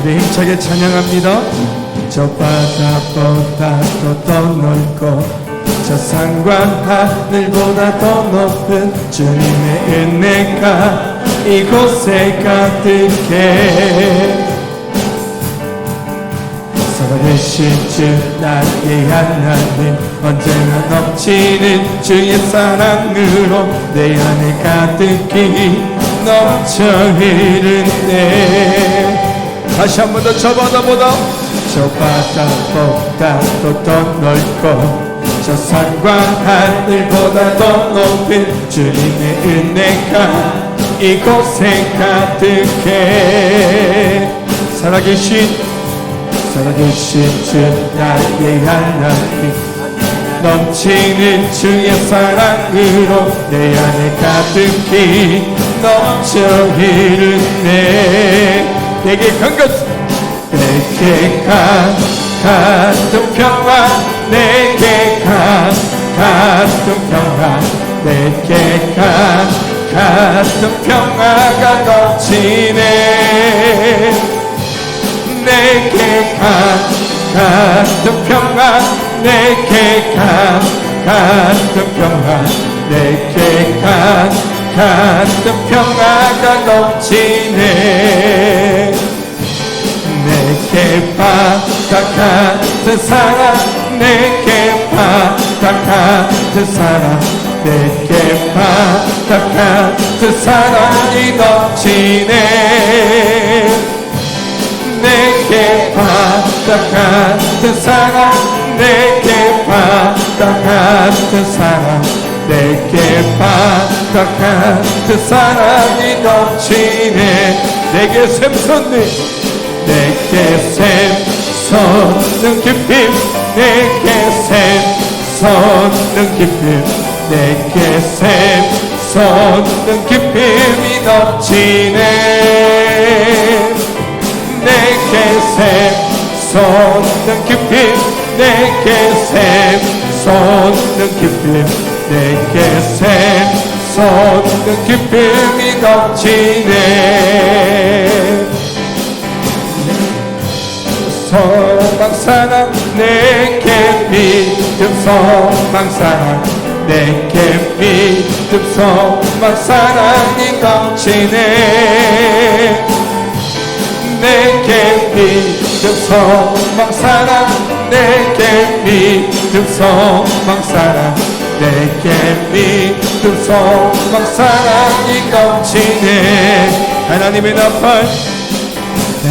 우리 힘차게 찬양합니다. 저 바다보다 더 넓고 저 산과 하늘보다 더 높은 주님의 은혜가 이곳에 가득해. 살아계신 주 나의 하나님, 언제나 넘치는 주의 사랑으로 내 안에 가득히 넘쳐 흐르네. 다시 한 번 더. 저 바다보다 더 넓고 저 산과 하늘보다 더 높은 주님의 은혜가 이곳에 가득해. 살아계신 주 나의 하나님, 넘치는 주의 사랑으로 내 안에 가득히 넘쳐 흐르네. 내게 가득 평화, 내게 가득 평화, 내게 가득 평화가 넘치네. 내게 가득 평화, 내게 가득 평화, 내게 가득 평화가 넘치네. 내게 바다 같은 사랑, 내게 바다 같은 사랑, 내게 바다 같은 사랑이 넘치네. 내게 바다 같은 사랑, 내게 바다 같은 사랑, 내게 바다 같은 사랑이 넘치네. 내게 샘솟네. 내게 샘솟는 기쁨, 내게 샘솟는 기쁨, 내게 샘솟는 기쁨이 넘치네. 내게 샘솟는 기쁨, 내게 샘솟는 기쁨, 내게 샘솟는 기쁨이 넘치네. 소망사랑, 내게 믿음 소망사랑, 내게 믿음 소망사랑이 넘치네. 내게 믿음 소망사랑, 내게 믿음 소망사랑, 내게 믿음 소망사랑이 넘치네. 하나님의 나팔,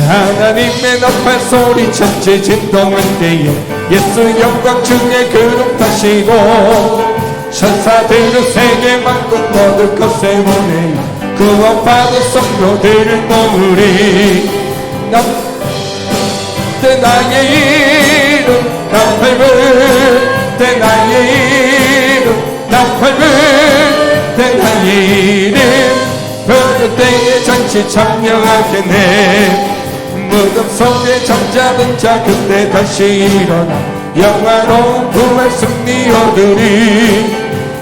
하나님의 나팔 소리쳤지 진동할 때에 예수 영광 중에 그룹 타시고 천사들은 세계 만국 모두 것에 보내요. 구원받은 성도들을 모으리. 때 나의 이름 나팔 불, 때 나의 이름 나팔 불, 때 나의 이름 부를 때에 잔치 참여하겠네. 무덤 속에 잠자는 자 그때 다시 일어나 영화로운 부활 승리 얻으리.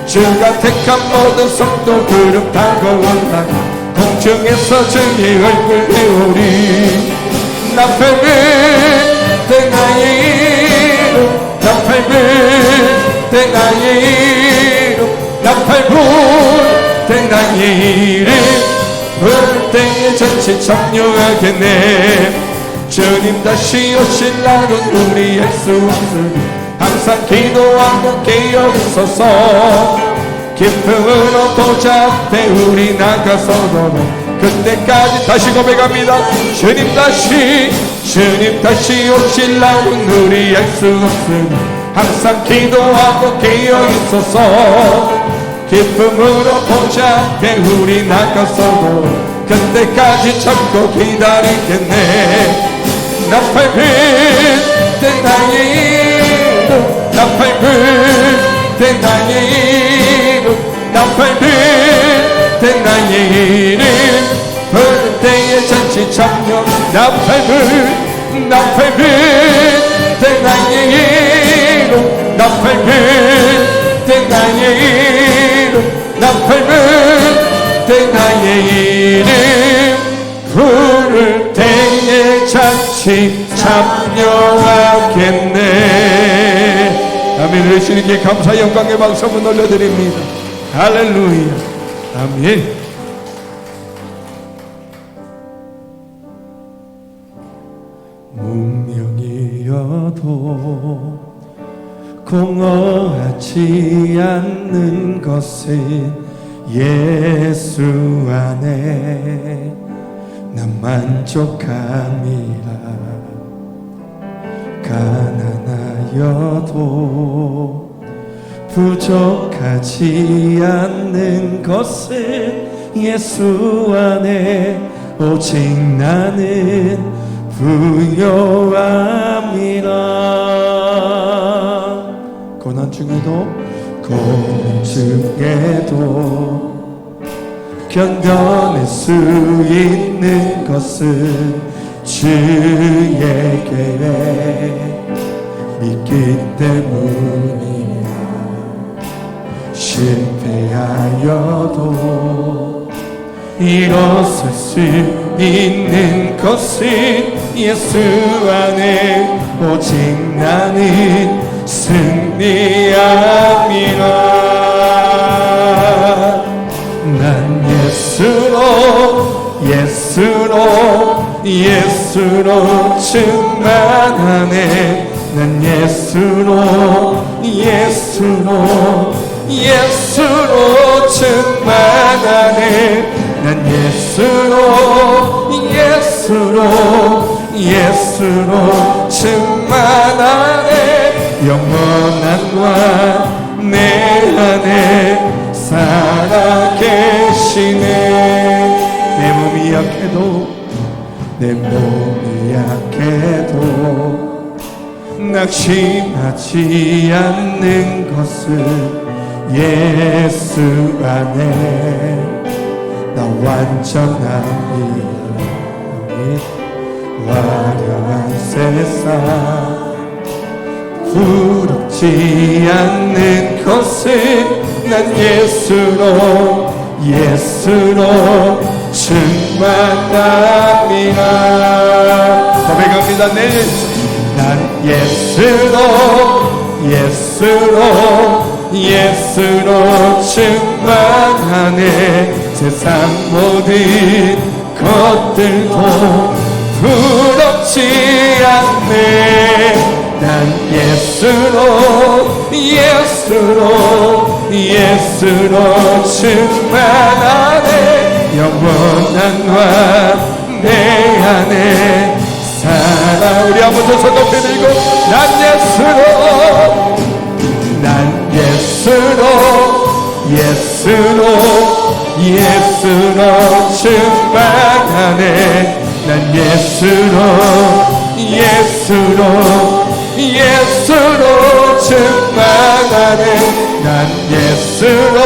주가 택한 모든 성도들은 타고 올라가 공중에서 주의 얼굴 배우리. 나팔 불, 때 나의 이름 나팔 불, 때 나의 이름 나팔 불, 때 나의 이름 부를 때에 잔치 참여하겠네. 주님 다시 오실 날은 우리 알 수 없으니 항상 기도하고 깨어있어서 기쁨으로 보좌 앞에 우리 나가서도 그때까지 다시 고백합니다. 주님 다시 오실 날은 우리 알 수 없으니 항상 기도하고 깨어있어서 기쁨으로 보좌 앞에 우리 나가서도 그때까지 참고 기다리겠네. 나팔 불, 때 나의 이름 나팔 불, 때 나의 이름 나팔 불, 때 나의 이름 부를 때에 잔치 참여. 나팔 불, 나팔 불, 때 나의 이름 나팔 불, 때 나의 이름 나팔 불, 때 나의 이름 부를 때에 잔치 같이 참여하겠네. 아멘. 우리 주님께 감사 영광의 박수 한번 올려드립니다. 할렐루야. 아멘. 문명이어도 공허하지 않는 것은 예수 안에 난 만족함이라. 가난하여도 부족하지 않는 것은 예수 안에 오직 나는 부요함이라. 고난 중에도 견뎌낼 수 있는 것은 주의 계획 믿기 때문이야. 실패하여도 일어설 수 있는 것은 예수 안에 오직 나는 승리함이라. 난 예수로 충만하네. 난 예수로 충만하네. 난 예수로 충만하네. 영원한 왕 내 안에 살아계시네. 내 몸이 약해도 낙심하지 않는 것은 예수 안에 나 완전함이야. 화려한 세상 부럽지 않는 것은 난 예수로 충만함이라. 고백합니다. 난 예수로 충만하네. 세상 모든 것들도 부럽지 않네. 난 예수로 충만하네. 영원한 왕 내 안에 살아. 우리 한번 더 손 높이 들고 난 예수로 충만하네. 난 예수로 충만하네. 난 예수로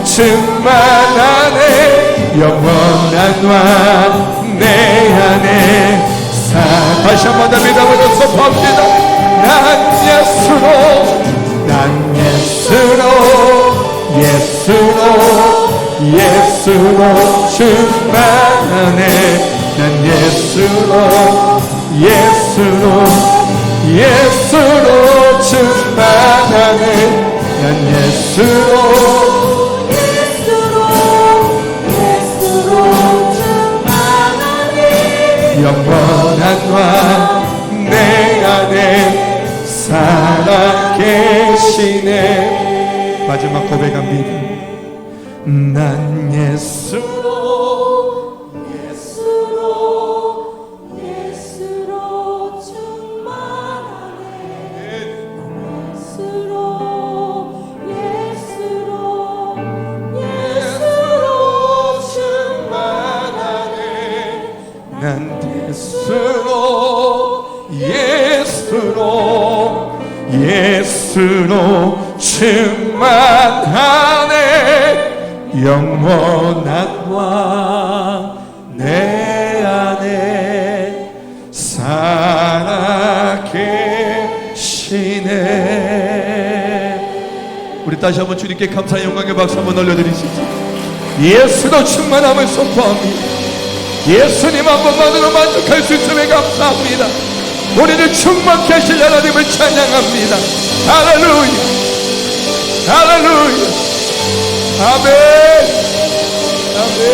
충만하네. 영원한 왕 내 안에 다시 한 번 더 믿음으로 선포합니다. 난 예수로 충만하네. 난 예수로 충만하네. 난 예수로 충만하네. 영원한 왕 내 안에 살아계시네. 마지막 고백합니다. 난 예수로 예수로 충만하네. 영원한 왕 내 안에 살아계시네. 우리 다시 한번 주님께 감사의 영광의 박수 한번 올려드리시죠. 예수로 충만함을 선포합니다. 예수님 한 번만으로 만족할 수 있음에 감사합니다. 우리를 충만케 하실 하나님을 찬양합니다. 할렐루야, 할렐루야. 아멘, 아멘,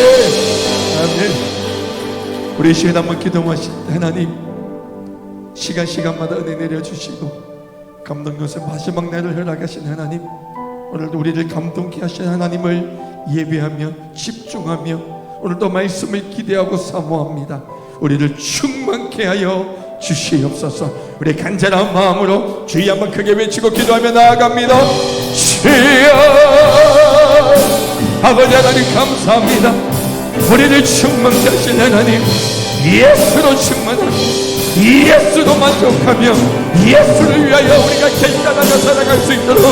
아멘. 우리 시간 한번 기도하실 때 하나님, 시간마다 은혜 내려주시고 감동 요새 마지막 날을 허락하신 하나님, 오늘도 우리를 감동케 하신 하나님을 예배하며 집중하며 오늘도 말씀을 기대하고 사모합니다. 우리를 충만케 하여 주시옵소서. 우리 간절한 마음으로 주의 한번 크게 외치고 기도하며 나아갑니다. 주여, 아버지 하나님 감사합니다. 우리를 충만케 하신 하나님, 예수로 충만하며 예수로 만족하며 예수를 위하여 우리가 결단하며 살아갈 수 있도록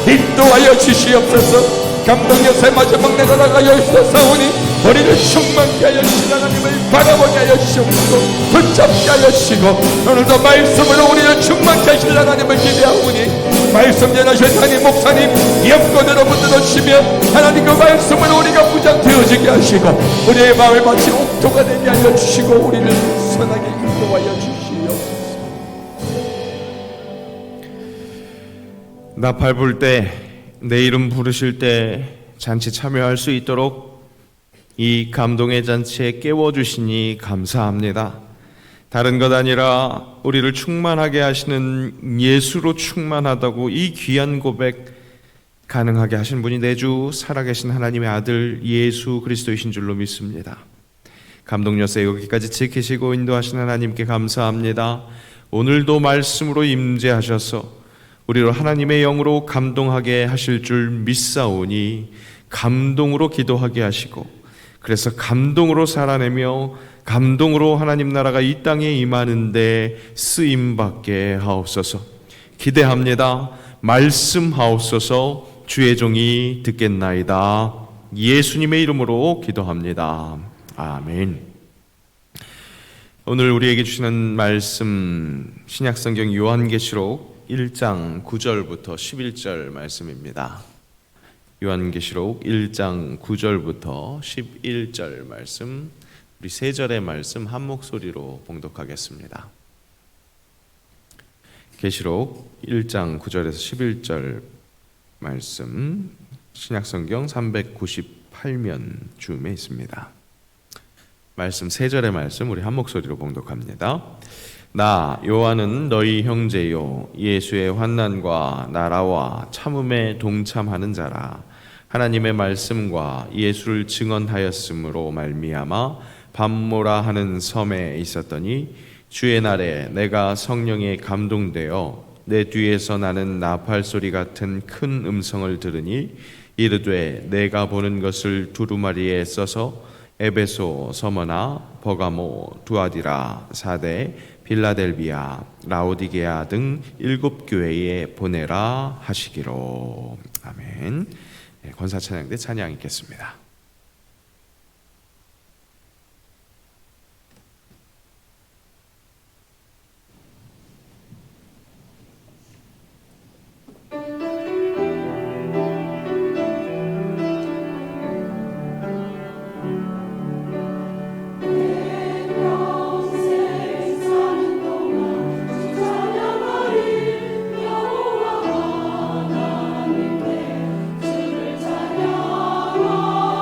인도하여 주시옵소서. 감동 요새 마지막 내가 나가여 있사오니 우리를 충만케 하여 주신 하나님을 바라보게 하여 주시옵소서. 붙잡게 하여 주시고 오늘도 말씀으로 우리를 충만케 하실 하나님을 기대하오니 말씀 전하신 하나님 목사님 옆권으로 붙들어주시면 하나님 그 말씀으로 우리가 무장되어지게 하시고 우리의 마음을 마치 옥토가 되게 하여 주시고 우리를 선하게 인도하여 주시옵소서. 나팔 불 때, 내 이름 부르실 때 잔치 참여할 수 있도록 이 감동의 잔치에 깨워주시니 감사합니다. 다른 것 아니라 우리를 충만하게 하시는 예수로 충만하다고 이 귀한 고백 가능하게 하신 분이 내주 살아계신 하나님의 아들 예수 그리스도이신 줄로 믿습니다. 감동 요새 여기까지 지키시고 인도하신 하나님께 감사합니다. 오늘도 말씀으로 임재하셔서 우리로 하나님의 영으로 감동하게 하실 줄 믿사오니 감동으로 기도하게 하시고 그래서 감동으로 살아내며 감동으로 하나님 나라가 이 땅에 임하는데 쓰임받게 하옵소서. 기대합니다. 말씀하옵소서. 주의 종이 듣겠나이다. 예수님의 이름으로 기도합니다. 아멘. 오늘 우리에게 주시는 말씀 신약성경 요한계시록 1장 9절부터 11절 말씀입니다. 요한계시록 1장 9절부터 11절 말씀, 우리 세 절의 말씀 한 목소리로 봉독하겠습니다. 계시록 1장 9절에서 11절 말씀, 신약성경 398면 줌에 있습니다. 말씀 세 절의 말씀 우리 한 목소리로 봉독합니다. 나 요한은 너희 형제요 예수의 환난과 나라와 참음에 동참하는 자라. 하나님의 말씀과 예수를 증언하였으므로 말미암아 밤모라 하는 섬에 있었더니 주의 날에 내가 성령에 감동되어 내 뒤에서 나는 나팔 소리 같은 큰 음성을 들으니 이르되 내가 보는 것을 두루마리에 써서 에베소, 서머나, 버가모, 두아디라, 사대, 빌라델비아, 라오디게아 등 7교회에 보내라 하시기로. 아멘. 권사 찬양 때 찬양 있겠습니다. 하나님께 주를 찬양하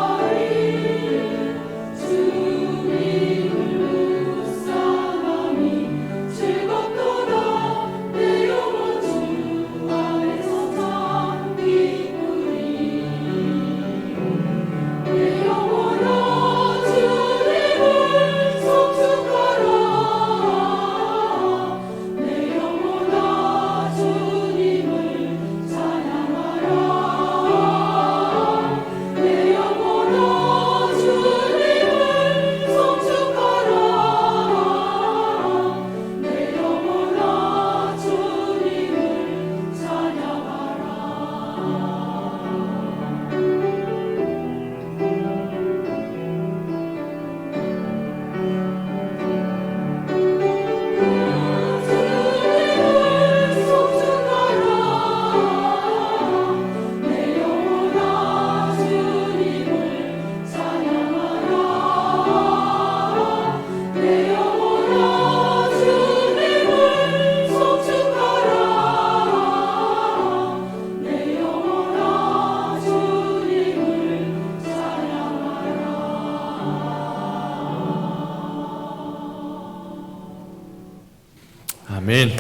아멘.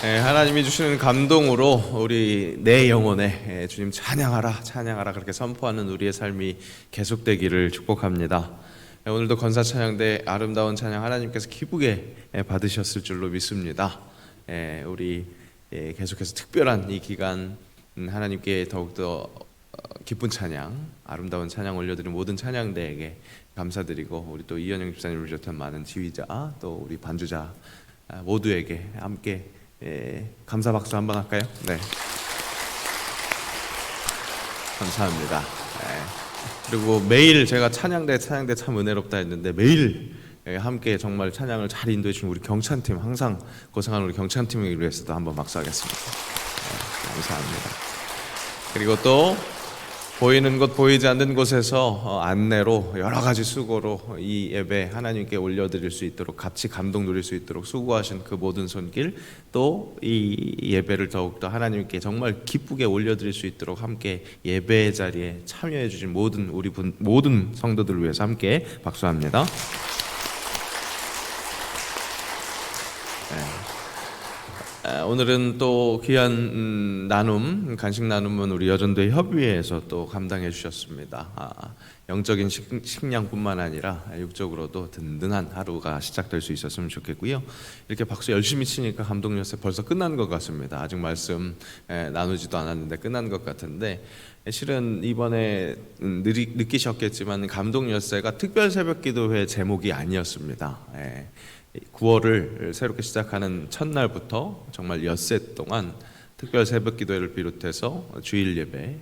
하나님이 주시는 감동으로 우리 내 영혼에 주님 찬양하라 찬양하라 그렇게 선포하는 우리의 삶이 계속되기를 축복합니다. 오늘도 건사 찬양대 아름다운 찬양 하나님께서 기쁘게 받으셨을 줄로 믿습니다. 우리 계속해서 특별한 이 기간 하나님께 더욱더 기쁜 찬양, 아름다운 찬양 올려드린 모든 찬양대에게 감사드리고, 우리 또 이현영 집사님을 비롯한 많은 지휘자, 또 우리 반주자 모두에게 함께 감사 박수 한번 할까요? 네, 감사합니다. 그리고 매일 제가 찬양대 참 은혜롭다 했는데 매일 함께 정말 찬양을 잘 인도해 주신 우리 경찬팀, 항상 고생하는 우리 경찬팀을 위해서도 한번 박수하겠습니다. 감사합니다. 그리고 또 보이는 곳 보이지 않는 곳에서 안내로 여러 가지 수고로 이 예배 하나님께 올려드릴 수 있도록, 같이 감동 누릴 수 있도록 수고하신 그 모든 손길, 또 이 예배를 더욱더 하나님께 정말 기쁘게 올려드릴 수 있도록 함께 예배 자리에 참여해 주신 모든 모든 성도들을 위해서 함께 박수합니다. 오늘은 또 귀한 나눔, 간식 나눔은 우리 여전도의 협의회에서 또 감당해 주셨습니다. 영적인 식량뿐만 아니라 육적으로도 든든한 하루가 시작될 수 있었으면 좋겠고요. 이렇게 박수 열심히 치니까 감동 열쇠 벌써 끝난 것 같습니다. 아직 말씀 나누지도 않았는데 끝난 것 같은데, 실은 이번에 느끼셨겠지만 감동 열쇠가 특별 새벽기도회 제목이 아니었습니다. 9월을 새롭게 시작하는 첫날부터 정말 엿새 동안 특별 새벽기도회를 비롯해서 주일 예배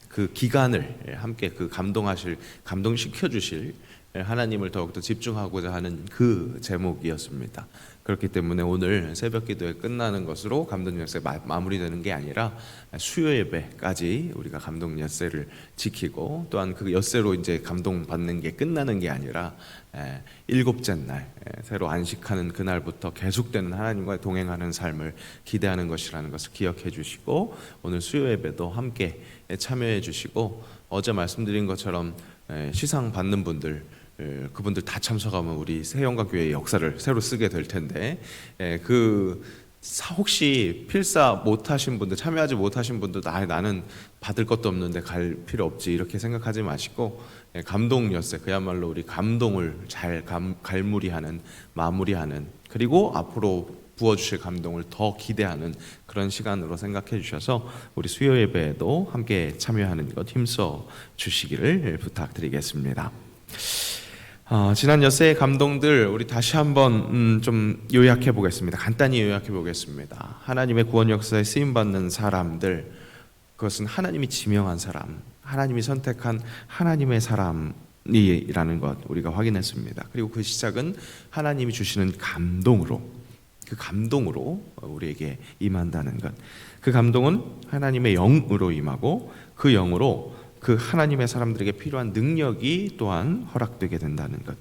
그 기간을 함께 그 감동시켜 주실 하나님을 더욱더 집중하고자 하는 그 제목이었습니다. 그렇기 때문에 오늘 새벽기도회 끝나는 것으로 감동 엿새 마무리되는 게 아니라 수요 예배까지 우리가 감동 엿새를 지키고, 또한 그 엿새로 이제 감동 받는 게 끝나는 게 아니라 일곱째 날 새로 안식하는 그날부터 계속되는 하나님과 동행하는 삶을 기대하는 것이라는 것을 기억해 주시고, 오늘 수요 예배도 함께 참여해 주시고, 어제 말씀드린 것처럼 시상 받는 분들, 그분들 다 참석하면 우리 새영광교회의 역사를 새로 쓰게 될 텐데, 혹시 필사 못하신 분들, 참여하지 못하신 분들도 나는 받을 것도 없는데 갈 필요 없지 이렇게 생각하지 마시고, 감동 엿새, 그야말로 우리 감동을 잘 갈무리하는, 마무리하는, 그리고 앞으로 부어주실 감동을 더 기대하는 그런 시간으로 생각해 주셔서 우리 수요 예배에도 함께 참여하는 것 힘써 주시기를 부탁드리겠습니다. 지난 엿새의 감동들 우리 다시 한번 좀 요약해 보겠습니다. 간단히 요약해 보겠습니다. 하나님의 구원 역사에 쓰임받는 사람들, 그것은 하나님이 지명한 사람, 하나님이 선택한 하나님의 사람이라는 것 우리가 확인했습니다. 그리고 그 시작은 하나님이 주시는 감동으로, 그 감동으로 우리에게 임한다는 것, 그 감동은 하나님의 영으로 임하고, 그 영으로 그 하나님의 사람들에게 필요한 능력이 또한 허락되게 된다는 것,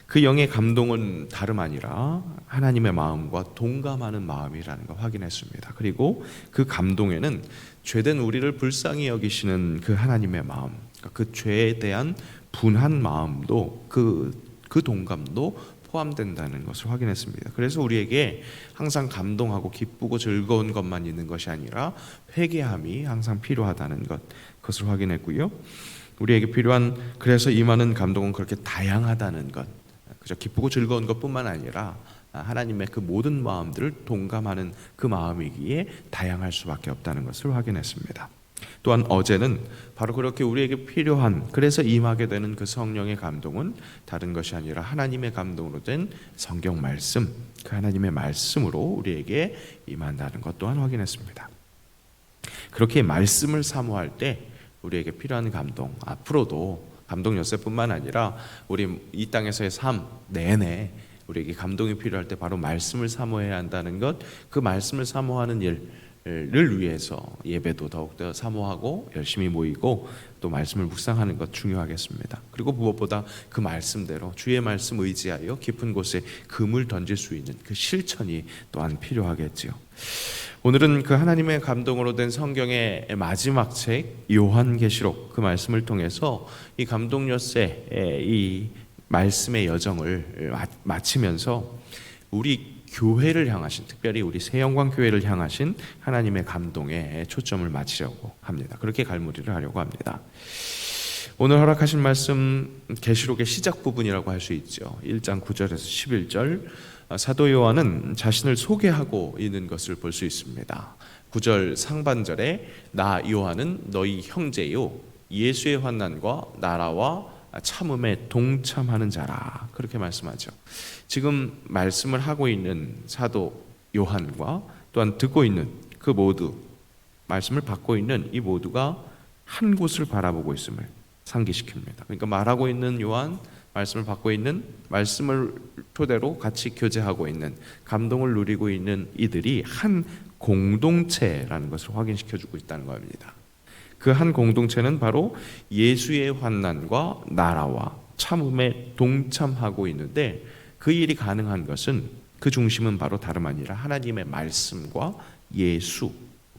그 영의 감동은 다름 아니라 하나님의 마음과 동감하는 마음이라는 걸 확인했습니다. 그리고 그 감동에는 죄된 우리를 불쌍히 여기시는 그 하나님의 마음, 그 죄에 대한 분한 마음도 그 동감도 포함된다는 것을 확인했습니다. 그래서 우리에게 항상 감동하고 기쁘고 즐거운 것만 있는 것이 아니라 회개함이 항상 필요하다는 것, 그것을 확인했고요. 우리에게 필요한, 그래서 임하는 감동은 그렇게 다양하다는 것, 그저 기쁘고 즐거운 것뿐만 아니라 하나님의 그 모든 마음들을 동감하는 그 마음이기에 다양할 수밖에 없다는 것을 확인했습니다. 또한 어제는 바로 그렇게 우리에게 필요한, 그래서 임하게 되는 그 성령의 감동은 다른 것이 아니라 하나님의 감동으로 된 성경 말씀, 그 하나님의 말씀으로 우리에게 임한다는 것 또한 확인했습니다. 그렇게 말씀을 사모할 때 우리에게 필요한 감동, 앞으로도 감동 엿새뿐만 아니라 우리 이 땅에서의 삶 내내 우리에게 감동이 필요할 때 바로 말씀을 사모해야 한다는 것, 그 말씀을 사모하는 일을 위해서 예배도 더욱더 사모하고 열심히 모이고 또 말씀을 묵상하는 것 중요하겠습니다. 그리고 무엇보다 그 말씀대로 주의 말씀 의지하여 깊은 곳에 금을 던질 수 있는 그 실천이 또한 필요하겠지요. 오늘은 그 하나님의 감동으로 된 성경의 마지막 책 요한계시록, 그 말씀을 통해서 이 감동 엿새, 이 말씀의 여정을 마치면서 우리 교회를 향하신, 특별히 우리 새영광교회를 향하신 하나님의 감동에 초점을 맞추려고 합니다. 그렇게 갈무리를 하려고 합니다. 오늘 허락하신 말씀 계시록의 시작 부분이라고 할 수 있죠. 1장 9절에서 11절, 사도 요한은 자신을 소개하고 있는 것을 볼 수 있습니다. 9절 상반절에 나 요한은 너희 형제요 예수의 환난과 나라와 참음에 동참하는 자라, 그렇게 말씀하죠. 지금 말씀을 하고 있는 사도 요한과 또한 듣고 있는 그 모두, 말씀을 받고 있는 이 모두가 한 곳을 바라보고 있음을 상기시킵니다. 그러니까 말하고 있는 요한, 말씀을 받고 있는, 말씀을 토대로 같이 교제하고 있는, 감동을 누리고 있는 이들이 한 공동체라는 것을 확인시켜주고 있다는 겁니다. 그 한 공동체는 바로 예수의 환난과 나라와 참음에 동참하고 있는데, 그 일이 가능한 것은, 그 중심은 바로 다름 아니라 하나님의 말씀과 예수,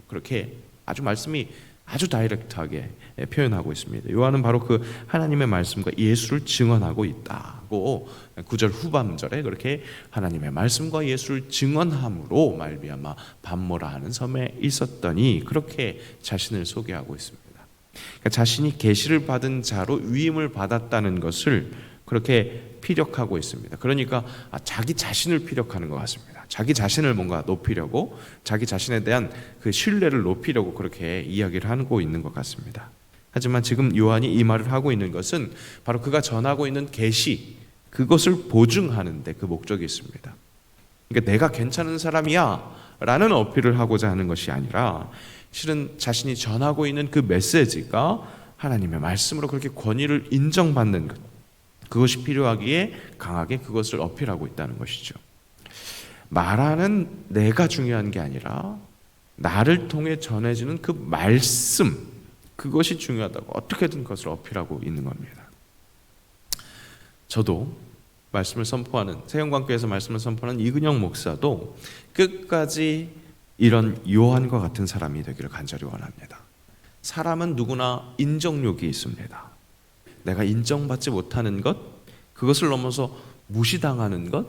그렇게 아주 말씀이 아주 다이렉트하게 표현하고 있습니다. 요한은 바로 그 하나님의 말씀과 예수를 증언하고 있다고 9절 후반절에 그렇게 하나님의 말씀과 예수를 증언함으로 말미암아 밤모라 하는 섬에 있었더니, 그렇게 자신을 소개하고 있습니다. 그러니까 자신이 계시를 받은 자로 위임을 받았다는 것을 그렇게 피력하고 있습니다. 그러니까 자기 자신을 피력하는 것 같습니다. 자기 자신을 뭔가 높이려고, 자기 자신에 대한 그 신뢰를 높이려고 그렇게 이야기를 하고 있는 것 같습니다. 하지만 지금 요한이 이 말을 하고 있는 것은 바로 그가 전하고 있는 계시, 그것을 보증하는 데 그 목적이 있습니다. 그러니까 내가 괜찮은 사람이야 라는 어필을 하고자 하는 것이 아니라, 실은 자신이 전하고 있는 그 메시지가 하나님의 말씀으로 그렇게 권위를 인정받는 것, 그것이 필요하기에 강하게 그것을 어필하고 있다는 것이죠. 말하는 내가 중요한 게 아니라 나를 통해 전해지는 그 말씀, 그것이 중요하다고 어떻게든 그것을 어필하고 있는 겁니다. 저도 말씀을 선포하는, 새영광교회에서 말씀을 선포하는 이근영 목사도 끝까지 이런 요한과 같은 사람이 되기를 간절히 원합니다. 사람은 누구나 인정욕이 있습니다. 내가 인정받지 못하는 것, 그것을 넘어서 무시당하는 것,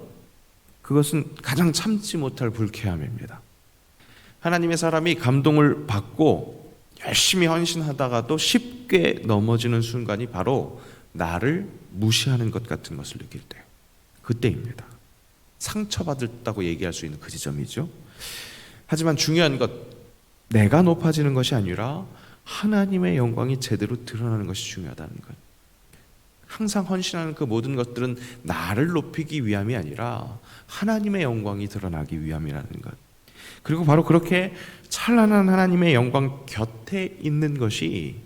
그것은 가장 참지 못할 불쾌함입니다. 하나님의 사람이 감동을 받고 열심히 헌신하다가도 쉽게 넘어지는 순간이 바로 나를 무시하는 것 같은 것을 느낄 때, 그때입니다. 상처받았다고 얘기할 수 있는 그 지점이죠. 하지만 중요한 것, 내가 높아지는 것이 아니라 하나님의 영광이 제대로 드러나는 것이 중요하다는 것. 항상 헌신하는 그 모든 것들은 나를 높이기 위함이 아니라 하나님의 영광이 드러나기 위함이라는 것. 그리고 바로 그렇게 찬란한 하나님의 영광 곁에 있는 것이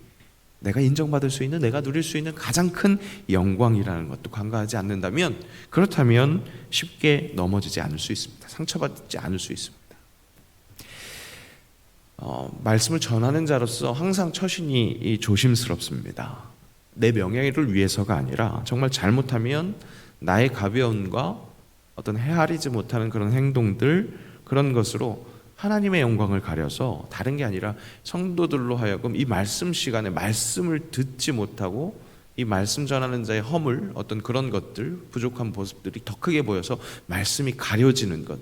내가 인정받을 수 있는, 내가 누릴 수 있는 가장 큰 영광이라는 것도 간과하지 않는다면, 그렇다면 쉽게 넘어지지 않을 수 있습니다. 상처받지 않을 수 있습니다. 말씀을 전하는 자로서 항상 처신이 조심스럽습니다. 내 명예를 위해서가 아니라 정말 잘못하면 나의 가벼움과 어떤 헤아리지 못하는 그런 행동들, 그런 것으로 하나님의 영광을 가려서, 다른 게 아니라 성도들로 하여금 이 말씀 시간에 말씀을 듣지 못하고 이 말씀 전하는 자의 허물, 어떤 그런 것들, 부족한 모습들이 더 크게 보여서 말씀이 가려지는 것,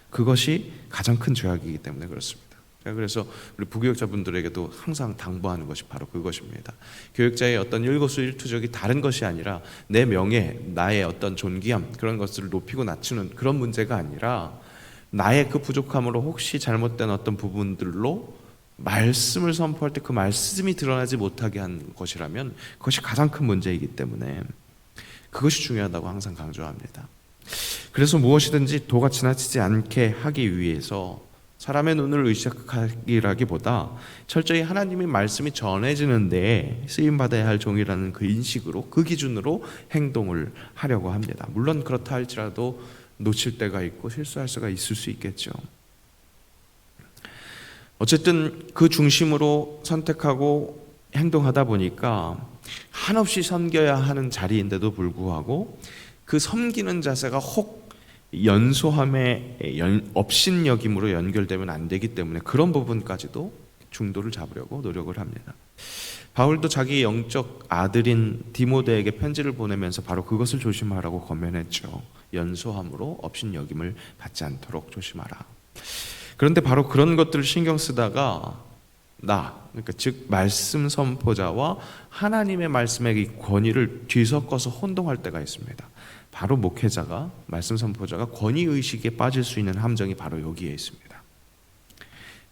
그것이 가장 큰 죄악이기 때문에 그렇습니다. 그래서 우리 부교육자분들에게도 항상 당부하는 것이 바로 그것입니다. 교육자의 어떤 일거수일투족이 다른 것이 아니라 내 명예, 나의 어떤 존귀함, 그런 것들을 높이고 낮추는 그런 문제가 아니라 나의 그 부족함으로 혹시 잘못된 어떤 부분들로 말씀을 선포할 때 그 말씀이 드러나지 못하게 한 것이라면 그것이 가장 큰 문제이기 때문에 그것이 중요하다고 항상 강조합니다. 그래서 무엇이든지 도가 지나치지 않게 하기 위해서 사람의 눈을 의식하기라기보다 철저히 하나님의 말씀이 전해지는 데에 쓰임받아야 할 종이라는 그 인식으로, 그 기준으로 행동을 하려고 합니다. 물론 그렇다 할지라도 놓칠 때가 있고 실수할 수가 있을 수 있겠죠. 어쨌든 그 중심으로 선택하고 행동하다 보니까 한없이 섬겨야 하는 자리인데도 불구하고 그 섬기는 자세가 혹 연소함의 업신여김으로 연결되면 안 되기 때문에 그런 부분까지도 중도를 잡으려고 노력을 합니다. 바울도 자기 영적 아들인 디모데에게 편지를 보내면서 바로 그것을 조심하라고 권면했죠. 연소함으로 업신여김을 받지 않도록 조심하라. 그런데 바로 그런 것들을 신경 쓰다가 그러니까 즉 말씀 선포자와 하나님의 말씀의 이 권위를 뒤섞어서 혼동할 때가 있습니다. 바로 목회자가, 말씀 선포자가 권위의식에 빠질 수 있는 함정이 바로 여기에 있습니다.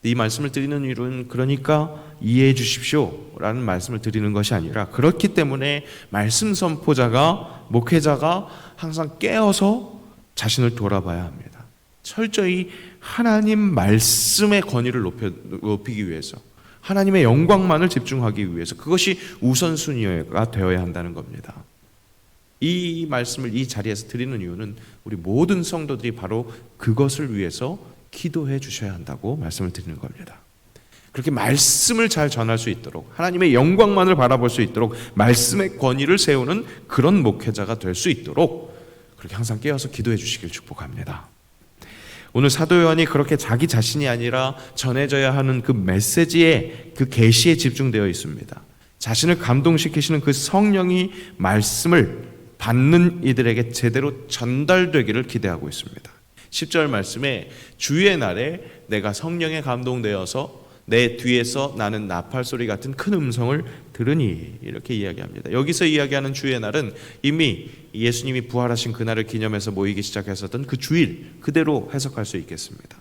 이 말씀을 드리는 이유는 그러니까 이해해 주십시오 라는 말씀을 드리는 것이 아니라, 그렇기 때문에 말씀 선포자가, 목회자가 항상 깨어서 자신을 돌아봐야 합니다. 철저히 하나님 말씀의 권위를 높이기 위해서, 하나님의 영광만을 집중하기 위해서, 그것이 우선순위가 되어야 한다는 겁니다. 이 말씀을 이 자리에서 드리는 이유는 우리 모든 성도들이 바로 그것을 위해서 기도해 주셔야 한다고 말씀을 드리는 겁니다. 그렇게 말씀을 잘 전할 수 있도록, 하나님의 영광만을 바라볼 수 있도록 말씀의 권위를 세우는 그런 목회자가 될 수 있도록 그렇게 항상 깨어서 기도해 주시길 축복합니다. 오늘 사도 요한이 그렇게 자기 자신이 아니라 전해져야 하는 그 메시지에, 그 계시에 집중되어 있습니다. 자신을 감동시키시는 그 성령이 말씀을 받는 이들에게 제대로 전달되기를 기대하고 있습니다. 10절 말씀에 주의 날에 내가 성령에 감동되어서 내 뒤에서 나는 나팔 소리 같은 큰 음성을 들으니, 이렇게 이야기합니다. 여기서 이야기하는 주의 날은 이미 예수님이 부활하신 그날을 기념해서 모이기 시작했었던 그 주일, 그대로 해석할 수 있겠습니다.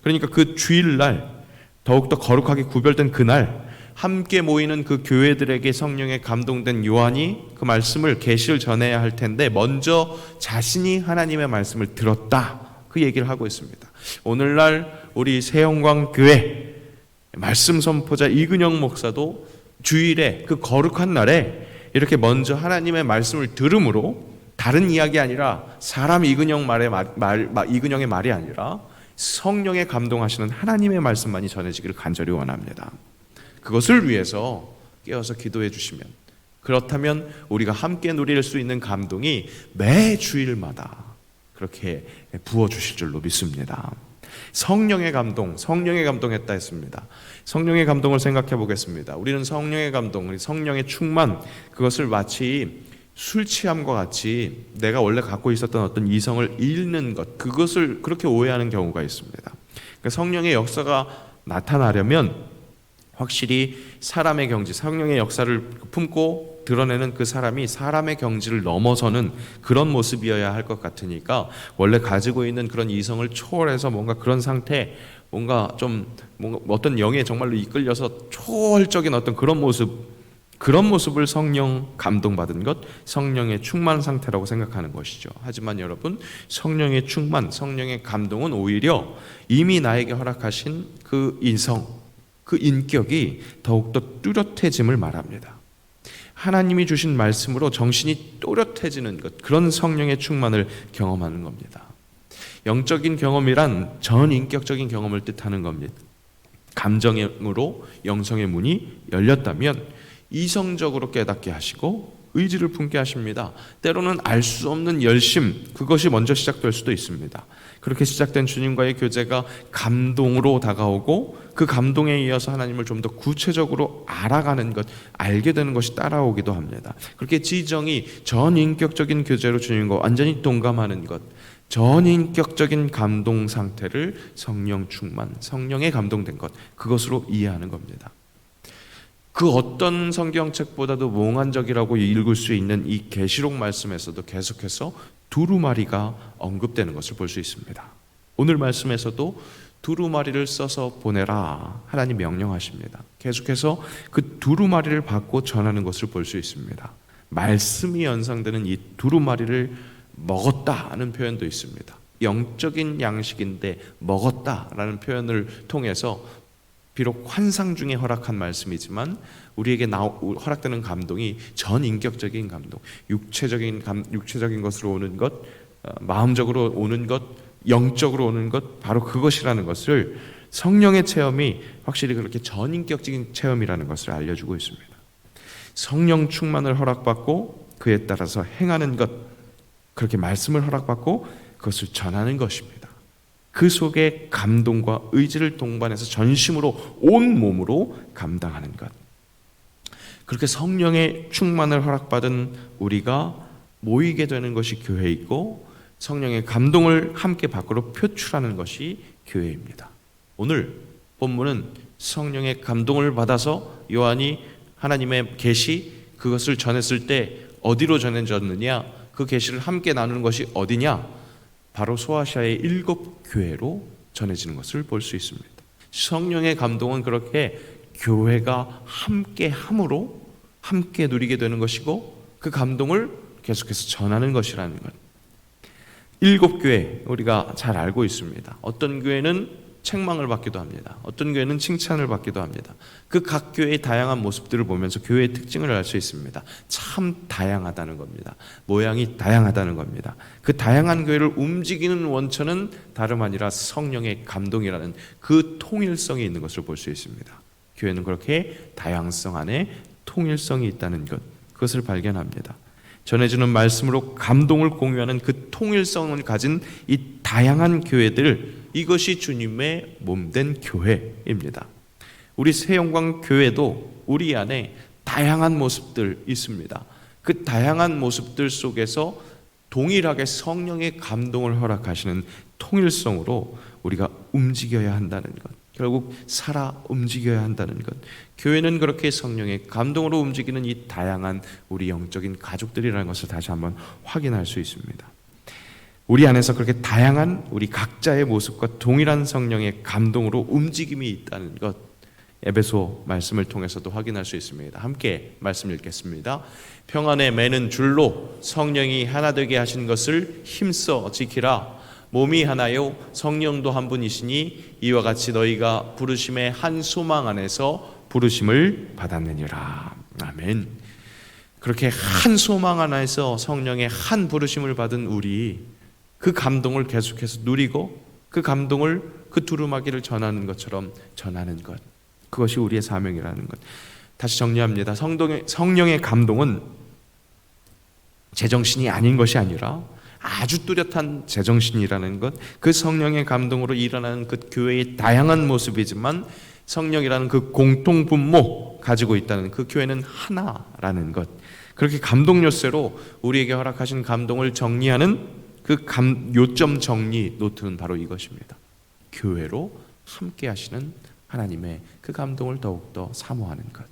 그러니까 그 주일날, 더욱더 거룩하게 구별된 그날, 함께 모이는 그 교회들에게 성령에 감동된 요한이 그 말씀을, 계시를 전해야 할 텐데 먼저 자신이 하나님의 말씀을 들었다, 그 얘기를 하고 있습니다. 오늘날 우리 새영광교회 말씀 선포자 이근영 목사도 주일에, 그 거룩한 날에 이렇게 먼저 하나님의 말씀을 들음으로, 다른 이야기 아니라 사람 이근영의 말이 아니라 성령에 감동하시는 하나님의 말씀만이 전해지기를 간절히 원합니다. 그것을 위해서 깨어서 기도해 주시면, 그렇다면 우리가 함께 누릴 수 있는 감동이 매 주일마다 그렇게 부어주실 줄로 믿습니다. 성령의 감동, 성령의 감동했다 했습니다. 성령의 감동을 생각해 보겠습니다. 우리는 성령의 감동, 성령의 충만, 그것을 마치 술 취함과 같이 내가 원래 갖고 있었던 어떤 이성을 잃는 것, 그것을 그렇게 오해하는 경우가 있습니다. 그러니까 성령의 역사가 나타나려면 확실히 사람의 경지, 성령의 역사를 품고 드러내는 그 사람이 사람의 경지를 넘어서는 그런 모습이어야 할 것 같으니까, 원래 가지고 있는 그런 이성을 초월해서 뭔가 그런 상태, 뭔가 어떤 영에 정말로 이끌려서 초월적인 어떤 그런 모습을 성령 감동받은 것, 성령의 충만 상태라고 생각하는 것이죠. 하지만 여러분, 성령의 충만, 성령의 감동은 오히려 이미 나에게 허락하신 그 이성, 그 인격이 더욱더 뚜렷해짐을 말합니다. 하나님이 주신 말씀으로 정신이 또렷해지는 것, 그런 성령의 충만을 경험하는 겁니다. 영적인 경험이란 전인격적인 경험을 뜻하는 겁니다. 감정으로 영성의 문이 열렸다면 이성적으로 깨닫게 하시고 의지를 품게 하십니다. 때로는 알 수 없는 열심, 그것이 먼저 시작될 수도 있습니다. 그렇게 시작된 주님과의 교제가 감동으로 다가오고, 그 감동에 이어서 하나님을 좀 더 구체적으로 알아가는 것, 알게 되는 것이 따라오기도 합니다. 그렇게 지정이 전인격적인 교제로 주님과 완전히 동감하는 것, 전인격적인 감동 상태를 성령 충만, 성령에 감동된 것, 그것으로 이해하는 겁니다. 그 어떤 성경책보다도 몽환적이라고 읽을 수 있는 이 계시록 말씀에서도 계속해서 두루마리가 언급되는 것을 볼 수 있습니다. 오늘 말씀에서도 두루마리를 써서 보내라, 하나님 명령하십니다. 계속해서 그 두루마리를 받고 전하는 것을 볼 수 있습니다. 말씀이 연상되는 이 두루마리를 먹었다는 표현도 있습니다. 영적인 양식인데 먹었다라는 표현을 통해서 비록 환상 중에 허락한 말씀이지만 우리에게 허락되는 감동이 전인격적인 감동, 육체적인 것으로 오는 것, 마음적으로 오는 것, 영적으로 오는 것, 바로 그것이라는 것을, 성령의 체험이 확실히 그렇게 전인격적인 체험이라는 것을 알려주고 있습니다. 성령 충만을 허락받고 그에 따라서 행하는 것, 그렇게 말씀을 허락받고 그것을 전하는 것입니다. 그 속에 감동과 의지를 동반해서 전심으로 온 몸으로 감당하는 것. 그렇게 성령의 충만을 허락받은 우리가 모이게 되는 것이 교회이고, 성령의 감동을 함께 밖으로 표출하는 것이 교회입니다. 오늘 본문은 성령의 감동을 받아서 요한이 하나님의 계시, 그것을 전했을 때 어디로 전해졌느냐, 그 계시를 함께 나누는 것이 어디냐, 바로 소아시아의 7 교회로 전해지는 것을 볼 수 있습니다. 성령의 감동은 그렇게 교회가 함께 함으로 함께 누리게 되는 것이고, 그 감동을 계속해서 전하는 것이라는 것. 7 교회 우리가 잘 알고 있습니다. 어떤 교회는 책망을 받기도 합니다. 어떤 교회는 칭찬을 받기도 합니다. 그 각 교회의 다양한 모습들을 보면서 교회의 특징을 알 수 있습니다. 참 다양하다는 겁니다. 모양이 다양하다는 겁니다. 그 다양한 교회를 움직이는 원천은 다름 아니라 성령의 감동이라는 그 통일성이 있는 것을 볼 수 있습니다. 교회는 그렇게 다양성 안에 통일성이 있다는 것, 그것을 발견합니다. 전해주는 말씀으로 감동을 공유하는 그 통일성을 가진 이 다양한 교회들, 이것이 주님의 몸된 교회입니다. 우리 새영광 교회도 우리 안에 다양한 모습들 있습니다. 그 다양한 모습들 속에서 동일하게 성령의 감동을 허락하시는 통일성으로 우리가 움직여야 한다는 것, 결국 살아 움직여야 한다는 것. 교회는 그렇게 성령의 감동으로 움직이는 이 다양한 우리 영적인 가족들이라는 것을 다시 한번 확인할 수 있습니다. 우리 안에서 그렇게 다양한 우리 각자의 모습과 동일한 성령의 감동으로 움직임이 있다는 것, 에베소 말씀을 통해서도 확인할 수 있습니다. 함께 말씀 읽겠습니다. 평안에 매는 줄로 성령이 하나 되게 하신 것을 힘써 지키라. 몸이 하나요 성령도 한 분이시니 이와 같이 너희가 부르심의 한 소망 안에서 부르심을 받았느니라. 아멘. 그렇게 한 소망 안에서 성령의 한 부르심을 받은 우리, 그 감동을 계속해서 누리고 그 감동을, 그 두루마기를 전하는 것처럼 전하는 것, 그것이 우리의 사명이라는 것. 다시 정리합니다. 성령의 감동은 제정신이 아닌 것이 아니라 아주 뚜렷한 제정신이라는 것, 그 성령의 감동으로 일어나는 그 교회의 다양한 모습이지만 성령이라는 그 공통 분모 가지고 있다는, 그 교회는 하나라는 것. 그렇게 감동 요새로 우리에게 허락하신 감동을 정리하는 그 요점 정리 노트는 바로 이것입니다. 교회로 함께 하시는 하나님의 그 감동을 더욱더 사모하는 것.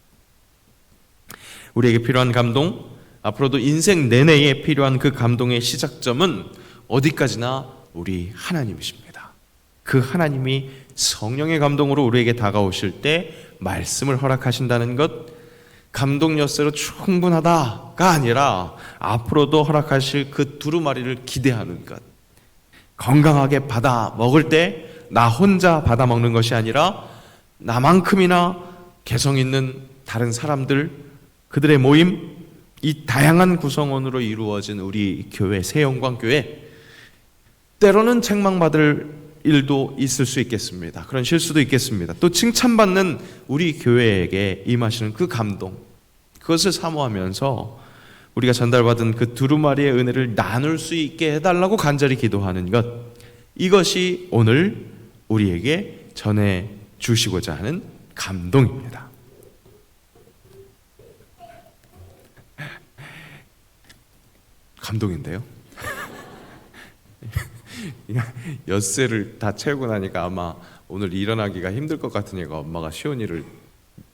우리에게 필요한 감동, 앞으로도 인생 내내에 필요한 그 감동의 시작점은 어디까지나 우리 하나님이십니다. 그 하나님이 성령의 감동으로 우리에게 다가오실 때 말씀을 허락하신다는 것, 감동 엿새로 충분하다가 아니라 앞으로도 허락하실 그 두루마리를 기대하는 것. 건강하게 받아 먹을 때 나 혼자 받아 먹는 것이 아니라 나만큼이나 개성 있는 다른 사람들, 그들의 모임, 이 다양한 구성원으로 이루어진 우리 교회, 새영광교회, 때로는 책망받을 일도 있을 수 있겠습니다. 그런 실수도 있겠습니다. 또 칭찬받는 우리 교회에게 임하시는 그 감동, 그것을 사모하면서 우리가 전달받은 그 두루마리의 은혜를 나눌 수 있게 해달라고 간절히 기도하는 것, 이것이 오늘 우리에게 전해 주시고자 하는 감동입니다. 감동인데요. 엿새를 다 채우고 나니까 아마 오늘 일어나기가 힘들 것 같으니까 엄마가 시온이를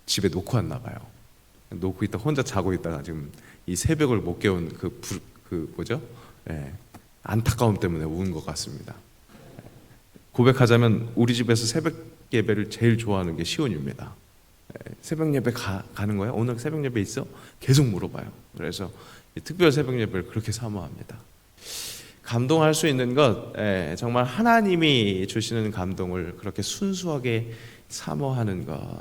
집에 놓고 왔나 봐요. 놓고 있다 혼자 자고 있다가 지금 이 새벽을 못 깨운 뭐죠? 예, 안타까움 때문에 우는 것 같습니다. 고백하자면 우리 집에서 새벽 예배를 제일 좋아하는 게 시온입니다. 예, 새벽 예배 가는 거야? 오늘 새벽 예배 있어? 계속 물어봐요. 그래서 특별 새벽 예배를 그렇게 사모합니다. 감동할 수 있는 것, 정말 하나님이 주시는 감동을 그렇게 순수하게 사모하는 것,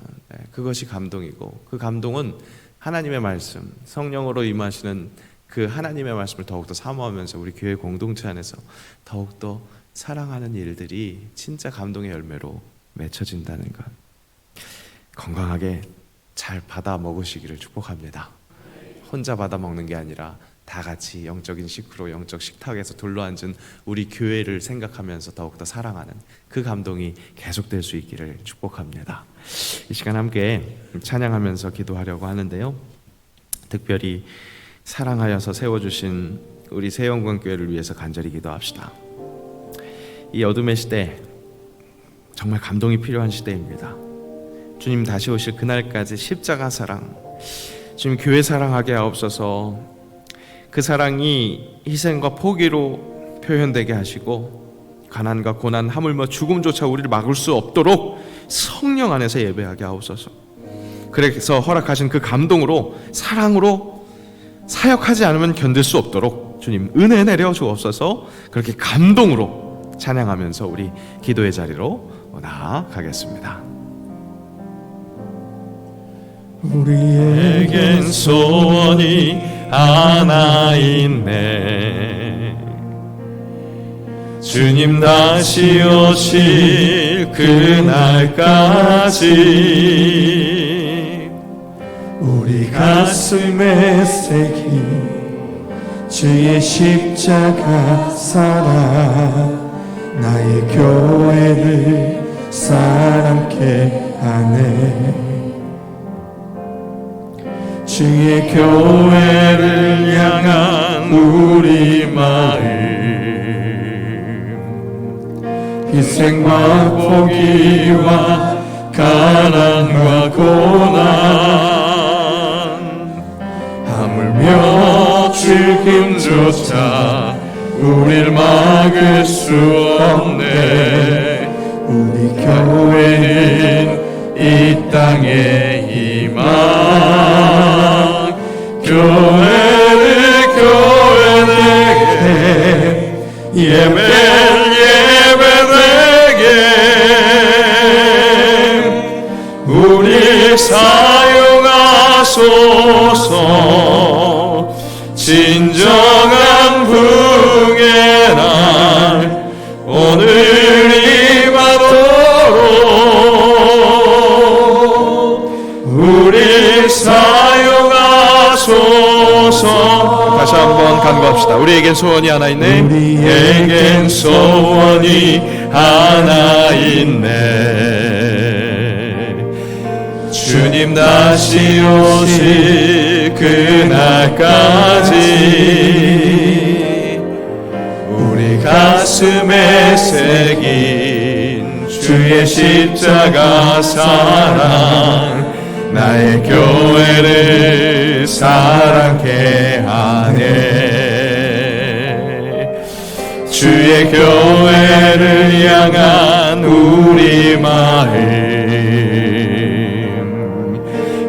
그것이 감동이고, 그 감동은 하나님의 말씀, 성령으로 임하시는 그 하나님의 말씀을 더욱더 사모하면서 우리 교회 공동체 안에서 더욱더 사랑하는 일들이 진짜 감동의 열매로 맺혀진다는 것. 건강하게 잘 받아 먹으시기를 축복합니다. 혼자 받아 먹는 게 아니라 다 같이 영적인 식후로 영적 식탁에서 둘러앉은 우리 교회를 생각하면서 더욱더 사랑하는 그 감동이 계속될 수 있기를 축복합니다. 이 시간 함께 찬양하면서 기도하려고 하는데요, 특별히 사랑하여서 세워주신 우리 새영광교회를 위해서 간절히 기도합시다. 이 어둠의 시대, 정말 감동이 필요한 시대입니다. 주님 다시 오실 그날까지 십자가 사랑, 주님 교회 사랑하게 하옵소서. 그 사랑이 희생과 포기로 표현되게 하시고 가난과 고난, 하물며 죽음조차 우리를 막을 수 없도록 성령 안에서 예배하게 하옵소서. 그래서 허락하신 그 감동으로, 사랑으로 사역하지 않으면 견딜 수 없도록 주님 은혜 내려 주옵소서. 그렇게 감동으로 찬양하면서 우리 기도의 자리로 나아가겠습니다. 우리에겐 소원이 하나 있네. 주님 다시 오실 그날까지 우리 가슴에 새긴 주의 십자가 사랑, 나의 교회를 사랑케 하네. 주의 교회를 향한 우리 마음, 희생과 포기와 가난과 고난, 하물며 죽음조차 우릴 막을 수 없네. 우리 교회는 이 땅의 희망, 교회를 교회되게, 예배를 예배되게 우리 사용하소서. 진정한 부흥의 날 오늘이 바로 우리 사용하소서. 다시 한번 간구합시다. 우리에겐 소원이 하나 있네. 우리에겐 소원이 하나 있네. 주님 다시 오실 그날까지 우리 가슴에 새긴 주의 십자가 사랑, 나의 교회를 사랑케 하네. 주의 교회를 향한 우리 마음,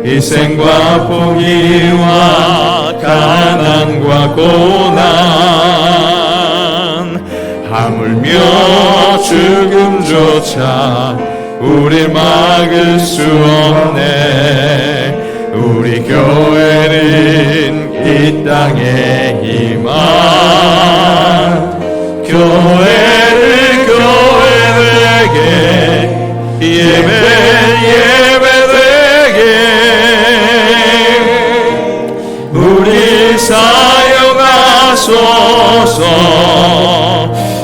희생과 포기와 가난과 고난, 하물며 죽음조차 우릴 막을 수 없네. 우리 교회는 이 땅의 희망, 교회를 교회되게, 예배되게 우리 사용하소서.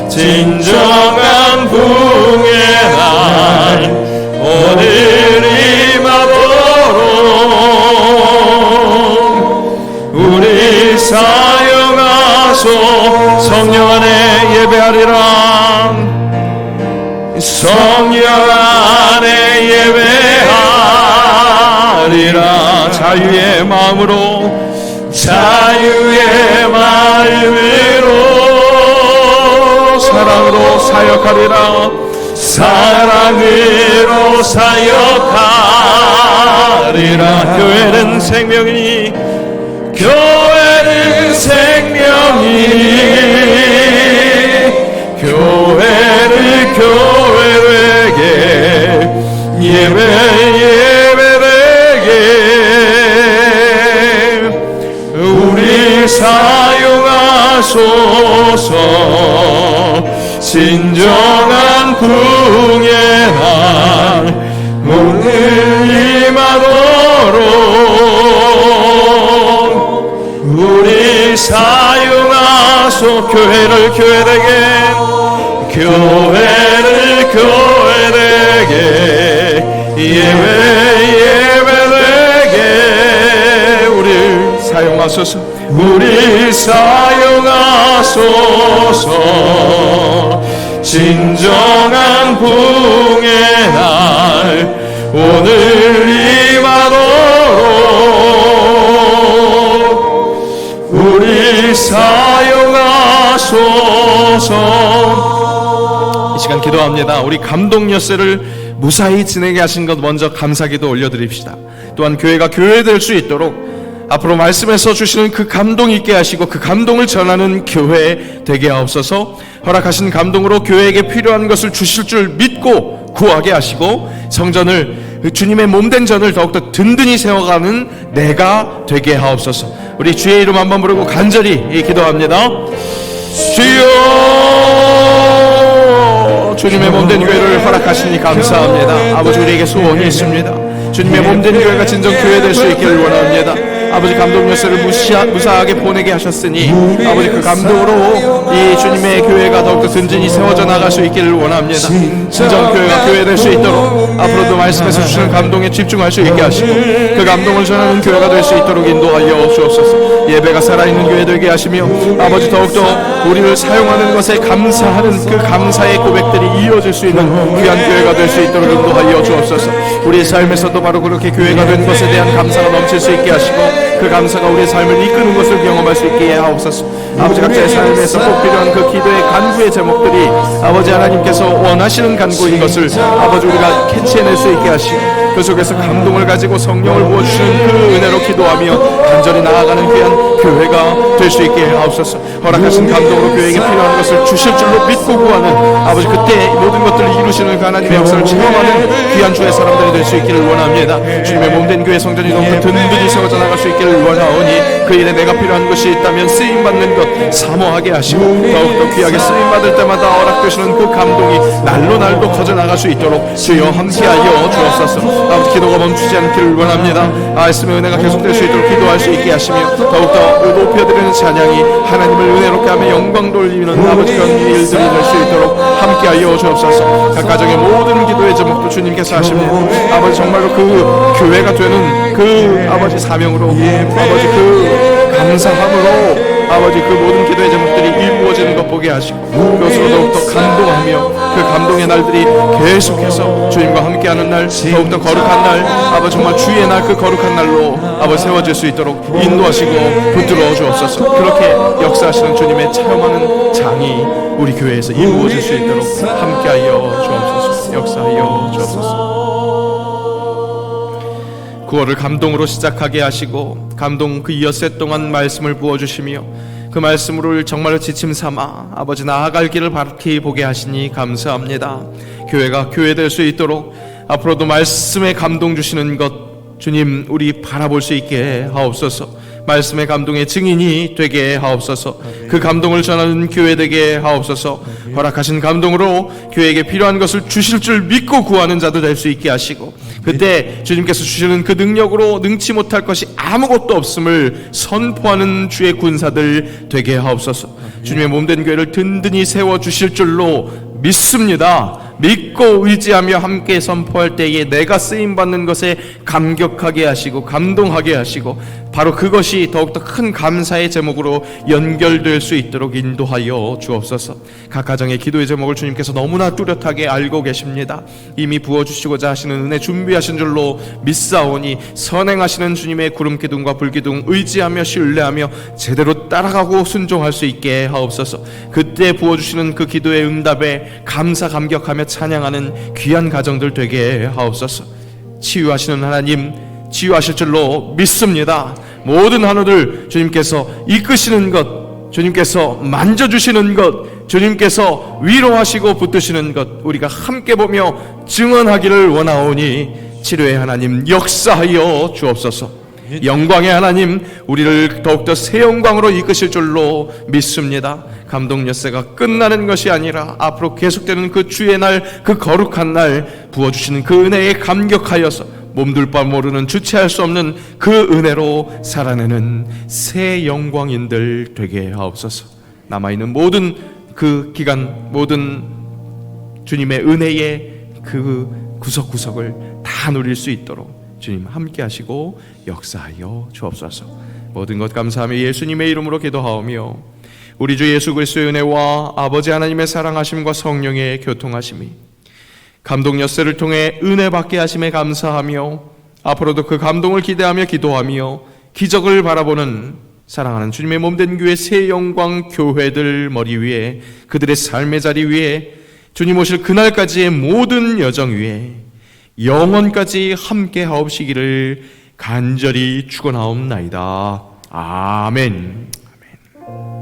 진정한 부흥의 날 오늘이 바로 우리 사용하소. 성령 안에 예배하리라. 성령 안에 예배하리라. 자유의 마음으로, 자유의 마음으로 사랑으로 사역하리라. 사랑으로 사역하리라. 교회는 생명이니, 교회는 생명이니, 교회를 교회되게, 예배되게 우리 사용하소서. 진정한 부흥의 날 오늘 임하도록 우리 사용하소. 교회를 교회되게, 교회를 교회되게, 예배되게 우리를 사용하소서. 우리 사용하소서. 진정한 부흥의 날 오늘 임하도록 우리 사용하소서. 이 시간 기도합니다. 우리 감동 엿새를 무사히 지내게 하신 것 먼저 감사기도 올려드립시다. 또한 교회가 교회될 수 있도록 앞으로 말씀에서 주시는 그 감동 있게 하시고 그 감동을 전하는 교회 되게 하옵소서. 허락하신 감동으로 교회에게 필요한 것을 주실 줄 믿고 구하게 하시고 성전을 주님의 몸된 전을 더욱더 든든히 세워가는 내가 되게 하옵소서. 우리 주의 이름 한번 부르고 간절히 기도합니다. 주여, 주님의 몸된 교회를 허락하시니 감사합니다. 아버지, 우리에게 소원이 있습니다. 주님의 몸된 교회가 진정 교회 될 수 있기를 원합니다. 아버지, 감동 엿새를 무사하게 보내게 하셨으니 아버지, 그 감동으로 이 주님의 교회가 더욱더 든든히 세워져 나갈 수 있기를 원합니다. 진정 교회가 교회 될 수 있도록 앞으로도 말씀에서 주시는 감동에 집중할 수 있게 하시고 그 감동을 전하는 교회가 될 수 있도록 인도하여 주옵소서. 예배가 살아있는 교회 되게 하시며 아버지, 더욱더 우리를 사용하는 것에 감사하는 그 감사의 고백들이 이어질 수 있는 귀한 교회가 될 수 있도록 인도하여 주옵소서. 우리의 삶에서도 바로 그렇게 교회가 된 것에 대한 감사가 넘칠 수 있게 하시고 그 감사가 우리의 삶을 이끄는 것을 경험할 수 있게 하옵소서. 아버지, 각자의 삶에서 꼭 필요한 그 기도의 간구의 제목들이 아버지 하나님께서 원하시는 간구인 것을 아버지 우리가 캐치해낼 수 있게 하시고 그 속에서 감동을 가지고 성령을 부어주시는 그 은혜로 기도하며 간절히 나아가는 귀한 교회가 될 수 있게 하옵소서. 허락하신 감동으로 교회에게 필요한 것을 주실 줄로 믿고 구하는 아버지, 그때 모든 것들을 이루시는 그 하나님의 역사를 체험하는 귀한 주의 사람들이 될 수 있기를 원합니다. 주님의 몸된 교회 성전이 더욱더 든든히 세워져 나갈 수 있기를 원하오니 그 일에 내가 필요한 것이 있다면 쓰임받는 것 사모하게 하시고 더욱더 귀하게 쓰임받을 때마다 허락되시는 그 감동이 날로 날로 커져나갈 수 있도록 주여 함께하여 주옵소서. 아버지, 기도가 멈추지 않기를 원합니다. 말씀의 은혜가 계속될 수 있도록 기도할 수 있게 하시며 더욱더 높여드리는 찬양이 하나님을 은혜롭게 하며 영광 돌리는 아버지 그런 일들이 될 수 있도록 함께하여 주옵소서. 각 가정의 모든 기도의 제목도 주님께서 하십니다. 아버지, 정말로 그 교회가 되는 그 아버지 사명으로 아버지 그 감사함으로 아버지 그 모든 기도의 제목들이 이루어지는 것 보게 하시고 그것으로 더욱더 감동하며 그 감동의 날들이 계속해서 주님과 함께하는 날, 더욱더 거룩한 날, 아버지 정말 주의 날, 그 거룩한 날로 아버지 세워질 수 있도록 인도하시고 붙들어 주옵소서. 그렇게 역사하시는 주님의 체험하는 장이 우리 교회에서 이루어질 수 있도록 함께하여 주옵소서. 역사하여 주옵소서. 구월을 감동으로 시작하게 하시고 감동 그 엿새 동안 말씀을 부어주시며 그 말씀으로 정말로 지침 삼아 아버지 나아갈 길을 밝히 보게 하시니 감사합니다. 교회가 교회 될 수 있도록 앞으로도 말씀에 감동 주시는 것 주님 우리 바라볼 수 있게 하옵소서. 말씀의 감동의 증인이 되게 하옵소서. 그 감동을 전하는 교회 되게 하옵소서. 허락하신 감동으로 교회에게 필요한 것을 주실 줄 믿고 구하는 자도 될 수 있게 하시고 그때 주님께서 주시는 그 능력으로 능치 못할 것이 아무것도 없음을 선포하는 주의 군사들 되게 하옵소서. 주님의 몸된 교회를 든든히 세워주실 줄로 믿습니다. 믿고 의지하며 함께 선포할 때에 내가 쓰임받는 것에 감격하게 하시고 감동하게 하시고 바로 그것이 더욱더 큰 감사의 제목으로 연결될 수 있도록 인도하여 주옵소서. 각 가정의 기도의 제목을 주님께서 너무나 뚜렷하게 알고 계십니다. 이미 부어주시고자 하시는 은혜 준비하신 줄로 믿사오니 선행하시는 주님의 구름기둥과 불기둥 의지하며 신뢰하며 제대로 따라가고 순종할 수 있게 하옵소서. 그때 부어주시는 그 기도의 응답에 감사 감격하며 찬양하는 귀한 가정들 되게 하옵소서. 치유하시는 하나님 치유하실 줄로 믿습니다. 모든 한우들 주님께서 이끄시는 것, 주님께서 만져주시는 것, 주님께서 위로하시고 붙드시는 것 우리가 함께 보며 증언하기를 원하오니 치료의 하나님 역사하여 주옵소서. 영광의 하나님 우리를 더욱더 새 영광으로 이끄실 줄로 믿습니다. 감동 엿새가 끝나는 것이 아니라 앞으로 계속되는 그 주의 날, 그 거룩한 날 부어주시는 그 은혜에 감격하여서 몸둘 바 모르는 주체할 수 없는 그 은혜로 살아내는 새 영광인들 되게 하옵소서. 남아있는 모든 그 기간, 모든 주님의 은혜의 그 구석구석을 다 누릴 수 있도록 주님 함께 하시고 역사하여 주옵소서. 모든 것 감사하며 예수님의 이름으로 기도하오며 우리 주 예수 그리스도의 은혜와 아버지 하나님의 사랑하심과 성령의 교통하심이 감동 엿새를 통해 은혜 받게 하심에 감사하며 앞으로도 그 감동을 기대하며 기도하며 기적을 바라보는 사랑하는 주님의 몸된 교회 새 영광 교회들 머리 위에 그들의 삶의 자리 위에 주님 오실 그날까지의 모든 여정 위에 영원까지 함께 하옵시기를 간절히 축원하옵나이다. 아멘. 아멘.